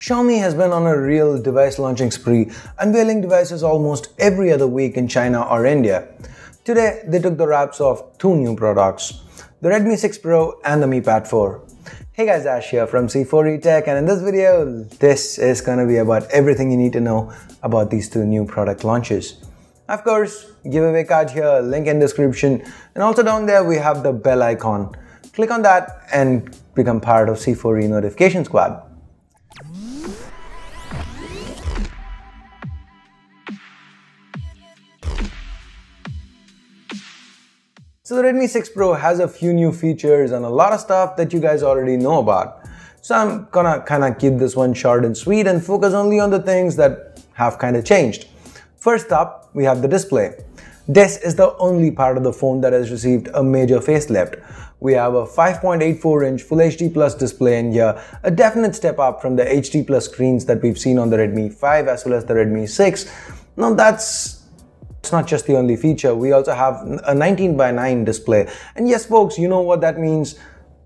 Xiaomi has been on a real device launching spree, unveiling devices almost every other week in China or India. Today, they took the wraps of two new products, the Redmi 6 Pro and the Mi Pad 4. Hey guys, Ash here from C4E Tech, and in this video, this is gonna be about everything you need to know about these two new product launches. Of course, giveaway card here, link in description, and also down there we have the bell icon. Click on that and become part of C4E notification squad. So the Redmi 6 Pro has a few new features and a lot of stuff that you guys already know about. So I'm gonna kinda keep this one short and sweet and focus only on the things that have kinda changed. First up, we have the display. This is the only part of the phone that has received a major facelift. We have a 5.84-inch Full HD Plus display in here, a definite step up from the HD Plus screens that we've seen on the Redmi 5 as well as the Redmi 6. Now it's not just the only feature, we also have a 19:9 display. And yes folks, you know what that means.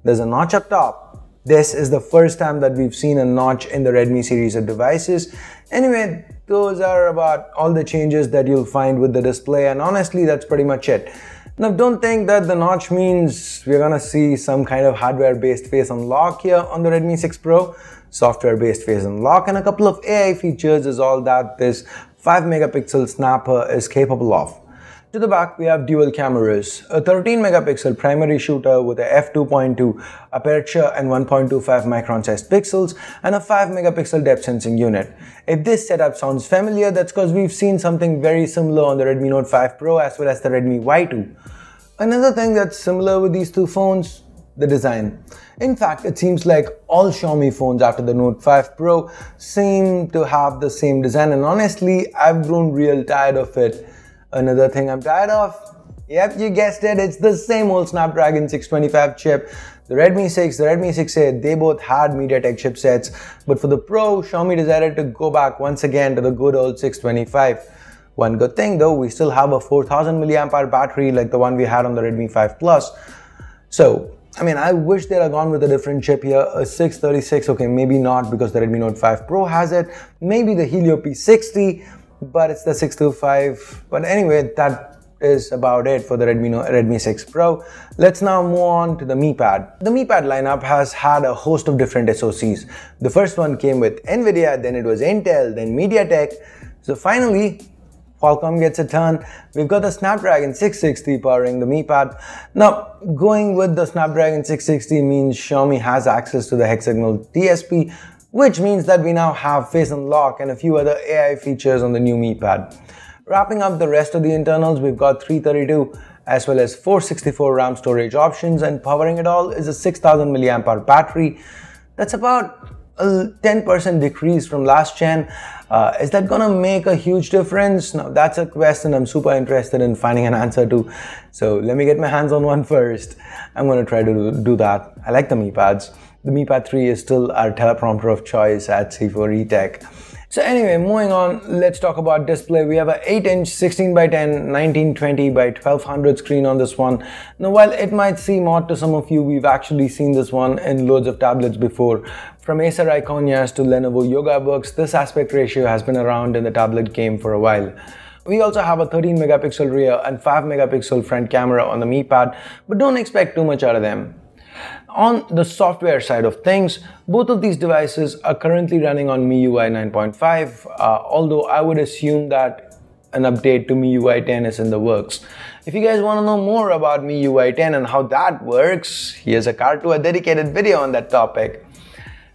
There's a notch up top. This is the first time that we've seen a notch in the Redmi series of devices. Anyway, those are about all the changes that you'll find with the display, and honestly that's pretty much it. Now don't think that the notch means we're gonna see some kind of hardware based face unlock here on the Redmi 6 Pro. Software based face unlock and a couple of AI features is all that this 5 megapixel snapper is capable of. To the back we have dual cameras, a 13 megapixel primary shooter with a f2.2 aperture and 1.25 micron sized pixels and a 5 megapixel depth sensing unit. If this setup sounds familiar, that's because we've seen something very similar on the Redmi Note 5 Pro as well as the Redmi Y2. Another thing that's similar with these two phones, the design. In fact, it seems like all Xiaomi phones after the Note 5 Pro seem to have the same design, and honestly, I've grown real tired of it. Another thing I'm tired of? Yep, you guessed it, it's the same old Snapdragon 625 chip. The Redmi 6, the Redmi 6A, they both had MediaTek chipsets, but for the Pro, Xiaomi decided to go back once again to the good old 625. One good thing though, we still have a 4000 mAh battery like the one we had on the Redmi 5 Plus. So, I mean, I wish they'd have gone with a different chip here, a 636, okay, maybe not because the Redmi Note 5 Pro has it, maybe the Helio P60, but it's the 625. But anyway, that is about it for the Redmi 6 Pro. Let's now move on to the Mi Pad. The Mi Pad lineup has had a host of different SoCs. The first one came with Nvidia, then it was Intel, then MediaTek. So finally, Qualcomm gets a turn. We've got the Snapdragon 660 powering the Mi Pad. Now, going with the Snapdragon 660 means Xiaomi has access to the hexagonal DSP, which means that we now have face unlock and a few other AI features on the new Mi Pad. Wrapping up the rest of the internals, we've got 332 as well as 464 RAM storage options, and powering it all is a 6000 mAh battery. That's about a 10% decrease from last gen. Is that gonna make a huge difference? Now that's a question I'm super interested in finding an answer to. So let me get my hands on one first. I'm gonna try to do that. I like the Mi Pads. The Mi Pad 3 is still our teleprompter of choice at C4E Tech. So anyway, moving on, let's talk about display. We have a 8-inch 16:10 1920x1200 screen on this one. Now while it might seem odd to some of you, we've actually seen this one in loads of tablets before. From Acer Iconias to Lenovo Yoga Books, this aspect ratio has been around in the tablet game for a while. We also have a 13 megapixel rear and 5 megapixel front camera on the Mi Pad, but don't expect too much out of them. On the software side of things, both of these devices are currently running on MIUI 9.5, although I would assume that an update to MIUI 10 is in the works. If you guys want to know more about MIUI 10 and how that works, here's a card to a dedicated video on that topic.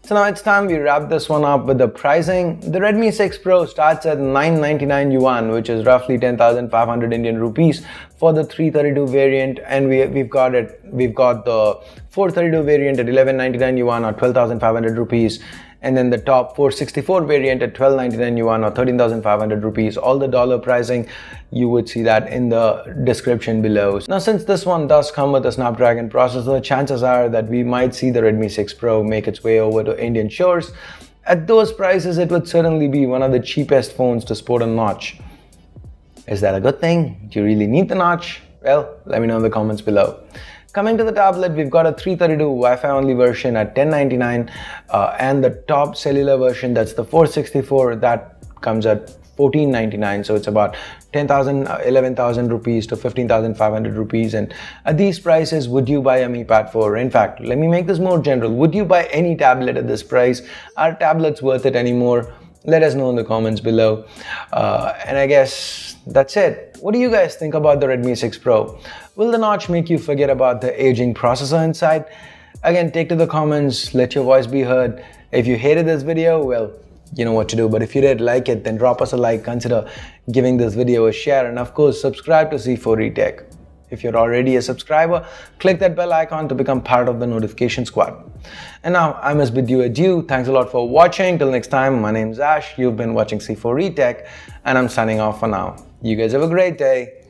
So now it's time we wrap this one up with the pricing. The Redmi 6 Pro starts at 999 yuan, which is roughly 10,500 Indian rupees for the 332 variant, and we've got the 432 variant at 1199 yuan or 12,500 rupees, and then the top 464 variant at 1299 yuan or 13,500 rupees. All the dollar pricing, you would see that in the description below. Now since this one does come with a Snapdragon processor, chances are that we might see the Redmi 6 Pro make its way over to Indian shores. At those prices, it would certainly be one of the cheapest phones to sport a notch. Is that a good thing? Do you really need the notch? Well, let me know in the comments below. Coming to the tablet, we've got a 332 Wi-Fi only version at $1099 and the top cellular version, that's the 464, that comes at $1499. So it's about 10,000, 11,000 rupees to 15,500 rupees. And at these prices, would you buy a Mi Pad 4? In fact, let me make this more general. Would you buy any tablet at this price? Are tablets worth it anymore? Let us know in the comments below. And I guess that's it. What do you guys think about the Redmi 6 Pro? Will the notch make you forget about the aging processor inside? Again, take to the comments, let your voice be heard. If you hated this video, well, you know what to do. But if you did like it, then drop us a like, consider giving this video a share, and of course, subscribe to C4E Tech. If you're already a subscriber, click that bell icon to become part of the notification squad. And now I must bid you adieu. Thanks a lot for watching. Till next time, my name's Ash. You've been watching C4E Tech, and I'm signing off for now. You guys have a great day.